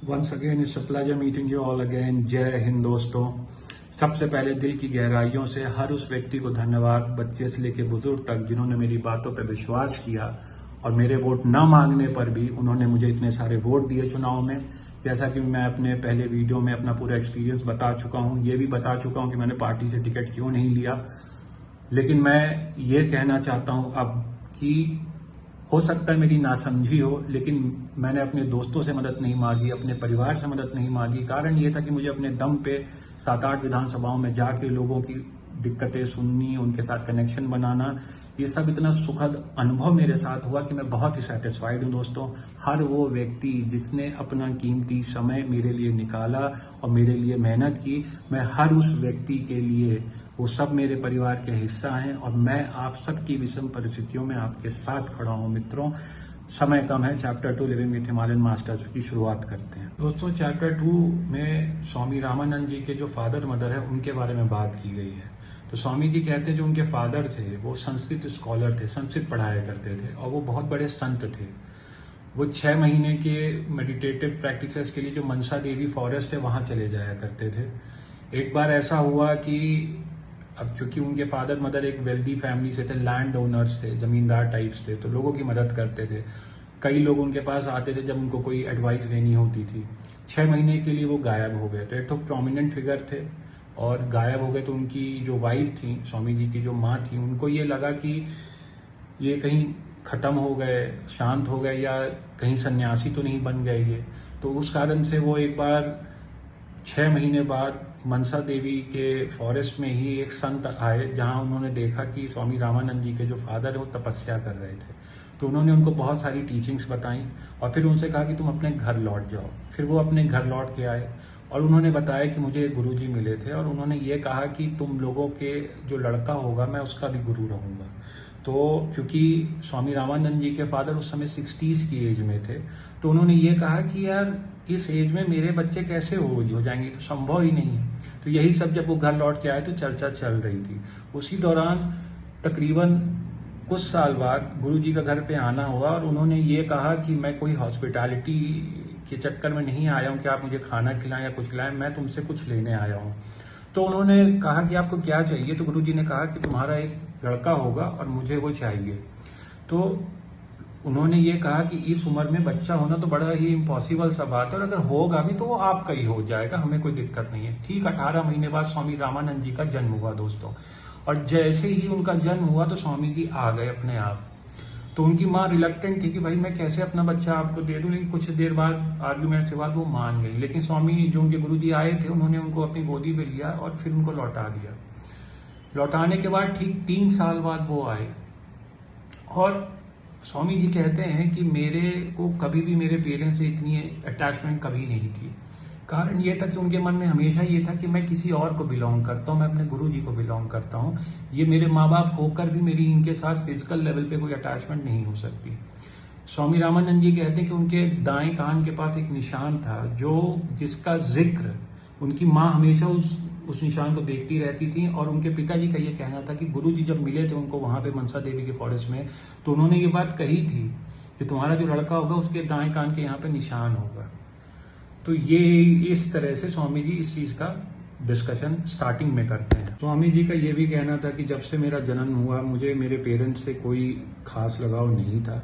Once again it's a pleasure meeting you all again. जय हिंद दोस्तों। सबसे पहले दिल की गहराइयों से हर उस व्यक्ति को धन्यवाद, बच्चे से लेकर बुजुर्ग तक, जिन्होंने मेरी बातों पर विश्वास किया और मेरे वोट न मांगने पर भी उन्होंने मुझे इतने सारे वोट दिए चुनाव में। जैसा कि मैं अपने पहले वीडियो में अपना पूरा एक्सपीरियंस बता चुका हूं, ये भी बता चुका हूं कि मैंने पार्टी से टिकट क्यों नहीं लिया। लेकिन मैं ये कहना चाहता हूं अब कि हो सकता है मेरी नासमझी हो, लेकिन मैंने अपने दोस्तों से मदद नहीं मांगी, अपने परिवार से मदद नहीं मांगी। कारण ये था कि मुझे अपने दम पे 7-8 विधानसभाओं में जाके लोगों की दिक्कतें सुननी, उनके साथ कनेक्शन बनाना, ये सब इतना सुखद अनुभव मेरे साथ हुआ कि मैं बहुत ही सेटिस्फाइड हूं दोस्तों। हर वो व्यक्ति जिसने अपना कीमती समय मेरे लिए निकाला और मेरे लिए मेहनत की, मैं हर उस व्यक्ति के लिए, वो सब मेरे परिवार के हिस्सा हैं और मैं आप सबकी विषम परिस्थितियों में आपके साथ खड़ा हूं मित्रों। समय कम है, chapter 2 living with Himalayan masters की शुरुआत करते हैं दोस्तों। चैप्टर 2 में स्वामी रामानंद जी के जो फादर मदर है उनके बारे में बात की गई है। तो स्वामी जी कहते हैं जो उनके फादर थे वो संस्कृत स्कॉलर थे, संस्कृत पढ़ाया करते थे और वो बहुत बड़े संत थे। वो 6 महीने के मेडिटेटिव प्रैक्टिसेस के लिए जो मनसा देवी फॉरेस्ट है वहां चले जाया करते थे। एक बार ऐसा हुआ कि अब चूंकि उनके फादर मदर एक वेल्दी फैमिली से थे, लैंड ओनर्स थे, जमींदार टाइप्स थे, तो लोगों की मदद करते थे। कई लोग उनके पास आते थे जब उनको कोई एडवाइस लेनी होती थी। 6 महीने के लिए वो गायब हो गए। तो एक तो प्रोमिनेंट फिगर थे और गायब हो गए। तो उनकी जो वाइफ थी, स्वामी जी की जो माँ थी, उनको ये लगा कि ये कहीं खत्म हो गए, शांत हो गए, या कहीं सन्यासी तो नहीं बन गए ये। तो उस कारण से वो एक बार 6 महीने बाद मनसा देवी के फॉरेस्ट में ही एक संत आए, जहां उन्होंने देखा कि स्वामी रामानंद जी के जो फादर है वो तपस्या कर रहे थे। तो उन्होंने उनको बहुत सारी टीचिंग्स बताई और फिर उनसे कहा कि तुम अपने घर लौट जाओ। फिर वो अपने घर लौट के आए और उन्होंने बताया कि मुझे एक गुरुजी मिले थे और उन्होंने ये कहा कि तुम लोगों के जो लड़का होगा मैं उसका भी गुरु रहूंगा। तो क्योंकि स्वामी रामानंद जी के फादर उस समय 60s की एज में थे, तो उन्होंने ये कहा कि यार इस एज में मेरे बच्चे कैसे हो जाएंगे, तो संभव ही नहीं है। तो यही सब जब वो घर लौट के आए तो चर्चा चल रही थी। उसी दौरान तकरीबन कुछ साल बाद गुरुजी का घर पे आना हुआ और उन्होंने ये कहा कि मैं कोई हॉस्पिटैलिटी के चक्कर में नहीं आया हूँ कि आप मुझे खाना खिलाएं या कुछ खिलाएं, मैं तुमसे कुछ लेने आया हूँ। तो उन्होंने कहा कि आपको क्या चाहिए। तो गुरुजी ने कहा कि तुम्हारा एक लड़का होगा और मुझे वो चाहिए। तो उन्होंने ये कहा कि इस उम्र में बच्चा होना तो बड़ा ही इम्पॉसिबल सा बात है और अगर होगा भी तो वो आपका ही हो जाएगा, हमें कोई दिक्कत नहीं है। ठीक 18 महीने बाद स्वामी रामानंद जी का जन्म हुआ दोस्तों। और जैसे ही उनका जन्म हुआ तो स्वामी जी आ गए अपने आप। तो उनकी माँ रिलक्टेंट थी कि भाई मैं कैसे अपना बच्चा आपको दे दूं, लेकिन कुछ देर बाद आर्ग्यूमेंट के बाद वो मान गई। लेकिन स्वामी जो उनके गुरुजी आए थे उन्होंने उनको अपनी गोदी में लिया और फिर उनको लौटा दिया। लौटाने के बाद ठीक 3 साल बाद वो आए और स्वामी जी कहते हैं कि मेरे को कभी भी मेरे पेरेंट्स से इतनी अटैचमेंट कभी नहीं थी। कारण ये था कि उनके मन में हमेशा ये था कि मैं किसी और को बिलोंग करता हूँ, मैं अपने गुरु जी को बिलोंग करता हूँ। ये मेरे माँ बाप होकर भी मेरी इनके साथ फिजिकल लेवल पे कोई अटैचमेंट नहीं हो सकती। स्वामी रामानंद जी कहते हैं कि उनके दाएं कान के पास एक निशान था जिसका जिक्र उनकी माँ हमेशा उस निशान को देखती रहती थी। और उनके पिताजी का ये कहना था कि गुरुजी जब मिले थे उनको वहां पे मनसा देवी के फॉरेस्ट में, तो उन्होंने ये बात कही थी कि तुम्हारा जो लड़का होगा उसके दाएं कान के यहाँ पे निशान होगा। तो ये इस तरह से स्वामी जी इस चीज का डिस्कशन स्टार्टिंग में करते हैं। स्वामी जी का ये भी कहना था कि जब से मेरा जन्म हुआ मुझे मेरे पेरेंट्स से कोई खास लगाव नहीं था।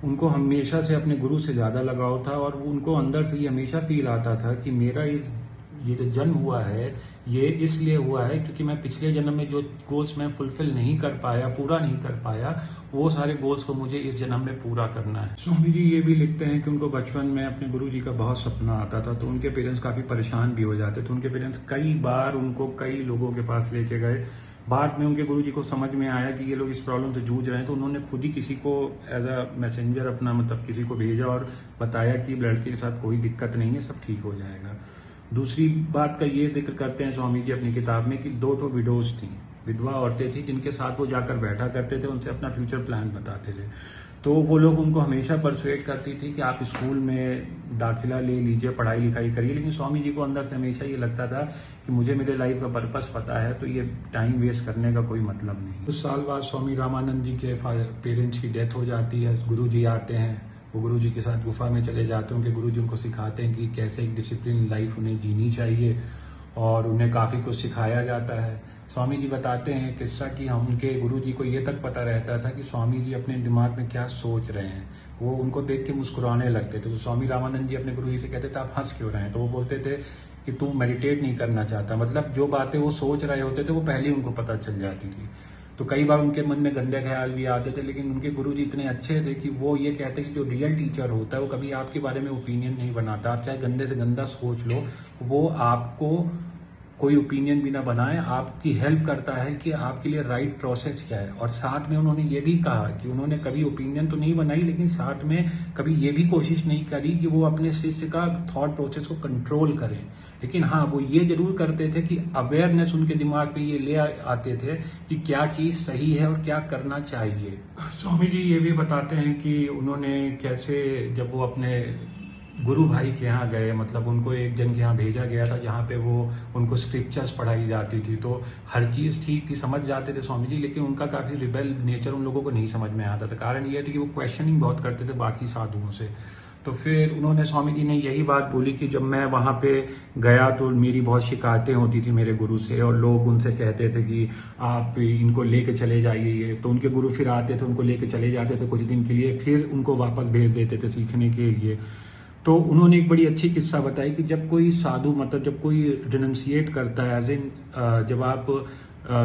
उनको हमेशा से अपने गुरु से ज्यादा लगाव था और उनको अंदर से ये हमेशा फील आता था कि मेरा ये जो जन्म हुआ है ये इसलिए हुआ है क्योंकि मैं पिछले जन्म में जो गोल्स मैं फुलफिल नहीं कर पाया, पूरा नहीं कर पाया, वो सारे गोल्स को मुझे इस जन्म में पूरा करना है। स्वामी जी ये भी लिखते हैं कि उनको बचपन में अपने गुरु जी का बहुत सपना आता था, तो उनके पेरेंट्स काफी परेशान भी हो जाते थे। उनके पेरेंट्स कई बार उनको कई लोगों के पास लेके गए। बाद में उनके गुरुजी को समझ में आया कि ये लोग इस प्रॉब्लम से जूझ रहे हैं, तो उन्होंने खुद ही किसी को एज अ मैसेंजर अपना किसी को भेजा और बताया कि लड़के के साथ कोई दिक्कत नहीं है, सब ठीक हो जाएगा। दूसरी बात का ये जिक्र करते हैं स्वामी जी अपनी किताब में कि 2 विडोज थी, विधवा औरतें थी, जिनके साथ वो जाकर बैठा करते थे, उनसे अपना फ्यूचर प्लान बताते थे। तो वो लोग उनको हमेशा परसुएट करती थी कि आप स्कूल में दाखिला ले लीजिए, पढ़ाई लिखाई करिए। लेकिन स्वामी जी को अंदर से हमेशा ये लगता था कि मुझे मेरे लाइफ का पर्पस पता है, तो ये टाइम वेस्ट करने का कोई मतलब नहीं। कुछ साल बाद स्वामी रामानंद जी के पेरेंट्स की डेथ हो जाती है। गुरु जी आते हैं, वो गुरुजी के साथ गुफा में चले जाते हैं। उनके गुरुजी उनको सिखाते हैं कि कैसे एक डिसिप्लिन लाइफ उन्हें जीनी चाहिए और उन्हें काफ़ी कुछ सिखाया जाता है। स्वामी जी बताते हैं किस्सा कि हम उनके गुरुजी को ये तक पता रहता था कि स्वामी जी अपने दिमाग में क्या सोच रहे हैं। वो उनको देख के मुस्कुराने लगते थे। तो स्वामी रामानंद जी अपने गुरुजी से कहते थे आप हंस क्यों रहे हैं? तो वो बोलते थे कि तू मेडिटेट नहीं करना चाहता। मतलब जो बातें वो सोच रहे होते थे वो पहले ही उनको पता चल जाती थी। तो कई बार उनके मन में गंदे ख्याल भी आते थे, लेकिन उनके गुरुजी इतने अच्छे थे कि वो ये कहते कि जो रियल टीचर होता है वो कभी आपके बारे में ओपिनियन नहीं बनाता। आप चाहे गंदे से गंदा सोच लो, वो आपको कोई ओपिनियन भी ना बनाए, आपकी हेल्प करता है कि आपके लिए राइट प्रोसेस क्या है। और साथ में उन्होंने ये भी कहा कि उन्होंने कभी ओपिनियन तो नहीं बनाई, लेकिन साथ में कभी ये भी कोशिश नहीं करी कि वो अपने शिष्य का थॉट प्रोसेस को कंट्रोल करें। लेकिन हाँ, वो ये जरूर करते थे कि अवेयरनेस उनके दिमाग पे ये ले आते थे कि क्या चीज सही है और क्या करना चाहिए। स्वामी जी ये भी बताते हैं कि उन्होंने कैसे, जब वो अपने गुरु भाई के यहाँ गए, मतलब उनको एक जन के यहाँ भेजा गया था जहाँ पे वो उनको स्क्रिप्चर्स पढ़ाई जाती थी, तो हर चीज़ ठीक थी, समझ जाते थे स्वामी जी, लेकिन उनका काफ़ी रिबेल नेचर उन लोगों को नहीं समझ में आता था। कारण ये था कि वो क्वेश्चनिंग बहुत करते थे बाकी साधुओं से। तो फिर उन्होंने, स्वामी जी ने यही बात बोली कि जब मैं वहाँ पे गया तो मेरी बहुत शिकायतें होती थी मेरे गुरु से, और लोग उनसे कहते थे कि आप इनको लेके चले जाइए। ये तो उनके गुरु फिर आते थे, उनको लेके चले जाते थे कुछ दिन के लिए, फिर उनको वापस भेज देते थे सीखने के लिए। तो उन्होंने एक बड़ी अच्छी किस्सा बताई कि जब कोई साधु, मतलब जब कोई रिनंसिएट करता है, एज इन जब आप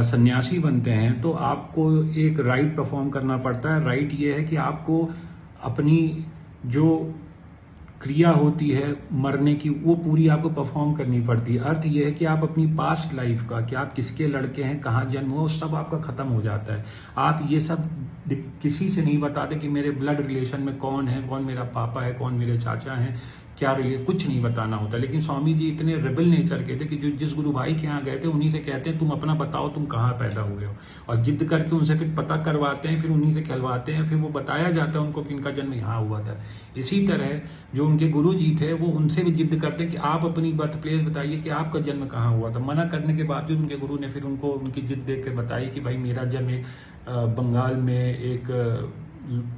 सन्यासी बनते हैं तो आपको एक राइट परफॉर्म करना पड़ता है। राइट ये है कि आपको अपनी जो क्रिया होती है मरने की, वो पूरी आपको परफॉर्म करनी पड़ती है। अर्थ ये है कि आप अपनी पास्ट लाइफ का, कि आप किसके लड़के हैं, कहाँ जन्म हो, सब आपका खत्म हो जाता है। आप ये सब किसी से नहीं बताते कि मेरे ब्लड रिलेशन में कौन है, कौन मेरा पापा है, कौन मेरे चाचा हैं, क्या रिलेशन, कुछ नहीं बताना होता। लेकिन स्वामी जी इतने रेबल नेचर के थे कि जो जिस गुरु भाई के यहाँ गए थे उन्हीं से कहते हैं तुम अपना बताओ, तुम कहाँ पैदा हुए हो, और जिद करके उनसे फिर पता करवाते हैं, फिर उन्हीं से कहलवाते हैं, फिर वो बताया जाता है उनको कि इनका जन्म यहाँ हुआ था। इसी तरह जो उनके गुरु जी थे वो उनसे भी जिद करते कि आप अपनी बर्थ प्लेस बताइए कि आपका जन्म कहाँ हुआ था। मना करने के बावजूद उनके गुरु ने फिर उनको उनकी जिद देख के बताई कि भाई मेरा जन्म एक बंगाल में एक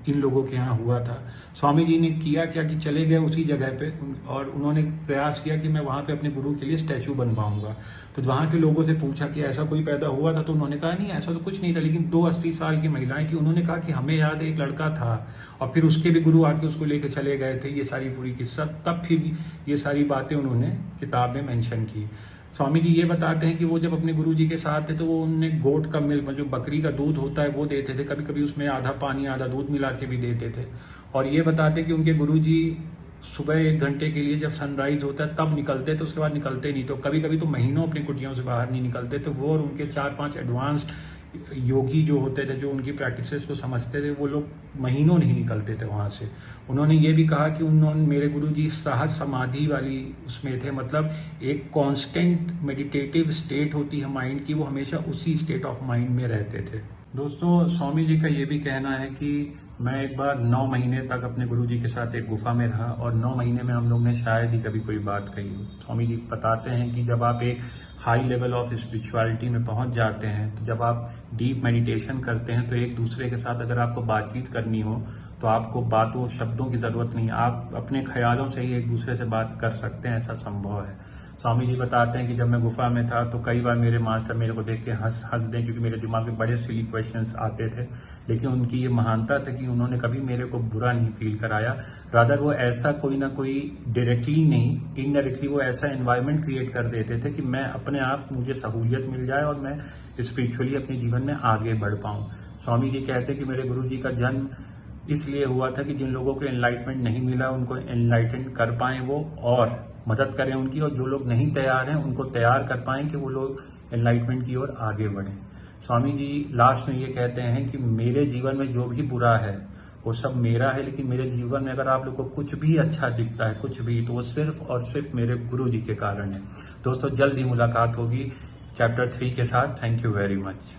इन लोगों के यहाँ हुआ था। स्वामी जी ने किया क्या कि चले गए उसी जगह पे, और उन्होंने प्रयास किया कि मैं वहाँ पे अपने गुरु के लिए स्टैचू बनवाऊंगा। तो वहाँ के लोगों से पूछा कि ऐसा कोई पैदा हुआ था, तो उन्होंने कहा नहीं ऐसा तो कुछ नहीं था, लेकिन 2 80 साल की महिलाएं थी। उन्होंने कहा कि हमें याद है एक लड़का था, और फिर उसके भी गुरु आके उसको लेके चले गए थे। ये सारी पूरी किस्सा, तब फिर ये सारी बातें उन्होंने किताब में मेंशन की। स्वामी जी ये बताते हैं कि वो जब अपने गुरुजी के साथ थे तो वो उन्हें गोट का मिल्क, जो बकरी का दूध होता है, वो देते थे। कभी कभी उसमें आधा पानी आधा दूध मिला के भी देते थे। और ये बताते कि उनके गुरुजी सुबह 1 घंटे के लिए जब सनराइज होता है तब निकलते थे, उसके बाद निकलते नहीं। तो कभी कभी तो महीनों अपनी कुटियों से बाहर नहीं निकलते थे वो, और उनके 4-5 एडवांस्ड योगी जो होते थे, जो उनकी प्रैक्टिसेस को समझते थे, वो लोग महीनों नहीं निकलते थे वहाँ से। उन्होंने ये भी कहा कि उन्होंने, मेरे गुरुजी सहज समाधि वाली उसमें थे, मतलब एक कांस्टेंट मेडिटेटिव स्टेट होती है माइंड की, वो हमेशा उसी स्टेट ऑफ माइंड में रहते थे। दोस्तों, स्वामी जी का ये भी कहना है कि मैं एक बार 9 महीने तक अपने गुरुजी के साथ एक गुफा में रहा, और 9 महीने में हम लोग ने शायद ही कभी कोई बात कही। स्वामी जी बताते हैं कि जब आप एक हाई लेवल ऑफ स्पिरिचुअलिटी में पहुंच जाते हैं, तो जब आप डीप मेडिटेशन करते हैं, तो एक दूसरे के साथ अगर आपको बातचीत करनी हो तो आपको बातों शब्दों की जरूरत नहीं, आप अपने ख्यालों से ही एक दूसरे से बात कर सकते हैं, ऐसा संभव है। स्वामी जी बताते हैं कि जब मैं गुफा में था तो कई बार मेरे मास्टर मेरे को देख के हंस दें, क्योंकि मेरे दिमाग में बड़े सिली क्वेश्चंस आते थे, लेकिन उनकी ये महानता था कि उन्होंने कभी मेरे को बुरा नहीं फील कराया। रादर वो ऐसा कोई ना कोई, डायरेक्टली नहीं इनडायरेक्टली, वो ऐसा एनवायरनमेंट क्रिएट कर देते थे कि मैं अपने आप, मुझे सहूलियत मिल जाए और मैं स्पिरिचुअली अपने जीवन में आगे बढ़ पाऊँ। स्वामी जी कहते हैं कि मेरे गुरु जी का जन्म इसलिए हुआ था कि जिन लोगों को एनलाइटमेंट नहीं मिला उनको एनलाइटन कर पाएं वो, और मदद करें उनकी, और जो लोग नहीं तैयार हैं उनको तैयार कर पाएं कि वो लोग एनलाइटमेंट की ओर आगे बढ़ें। स्वामी जी लास्ट में ये कहते हैं कि मेरे जीवन में जो भी बुरा है वो सब मेरा है, लेकिन मेरे जीवन में अगर आप लोग को कुछ भी अच्छा दिखता है, कुछ भी, तो वो सिर्फ और सिर्फ मेरे गुरु जी के कारण है। दोस्तों, जल्द ही मुलाकात होगी चैप्टर 3 के साथ। Thank you very much.